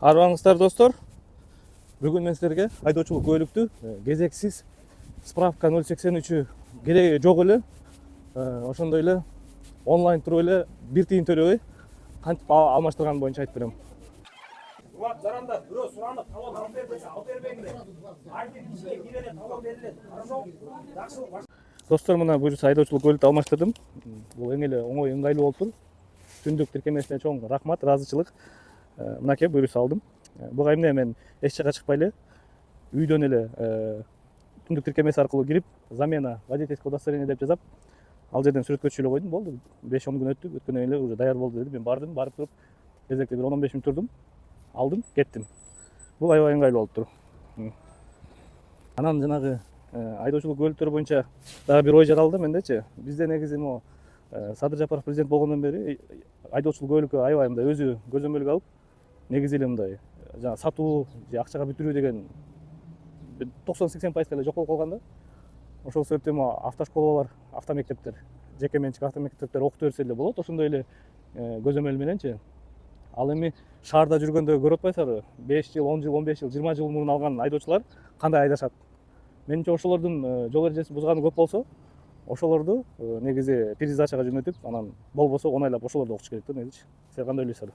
Арбаңыздар достор. Бүгін мен сіздерге айдоочулук куәлүктү кезексиз справка 083 кереги жок эле, ошондой эле онлайн туруп эле 1 тиын төлөбөй кантип алмаштырган боюнча айтып берем. Ulan zaranda bürö suranıp talon alıp vermese alıp vermeyinler. Aynen bizge girene talon verilir. Arşo, жақсылық баш. Достор, мына буюрса айдоочулук куәлүктү алмаштырдым. Бул эң эле оңой, ыңгайлуу болуптур. Түндүк тиркемесине чоң рахмат, ыраазычылык. Мынакей буюрса алдым. Буга эмне мен эч жакка чыкпай эле үйдөн эле түндүк тиркемеси аркылуу кирип, замена водительского удостоверения деп жазап, ал жерден сүрөткө түшүп эле койдум. Болду. 5-10 күн өттү. Өткөндөн эле уже даяр болду деди. Мен бардым, барып туруп, кезекте бир 10-15 мүнөт турдум. Алдым, кеттим. Бул аябай ыңгайлуу болуптур. Анан жанагы айдоочулук куәлүктөрү боюнча дагы бир ой жаралды мендечи. Бизде негизи могу Садыр Жапаров президент болгондон бери айдоочулук куәлүккө аябай мындай өзү көзөмөлгө алып, негизи эле мындай жана сатуу же акчага бүтүрүү деген 90-80% эле жок болуп калган да. Ошол себептен автошколалар, автомектептер, жеке менчик автомектептер окута берсе эле болот. Ошондой эле көзөмөл мененчи. Ал эми шаарда жүргөндө көрүп атпайсыздарбы? 5 жыл, 10 жыл, 15 жыл, 20 жыл мурун алган айдоочулар кандай айдашат? Менимче ошолордун жол эрежесин бузганы көп болсо, ошолорду негизи пересдачага жөнөтүп, анан болбосо оңойлап ошолорду окутуш керек да негизи. Силер кандай ойлойсуңар?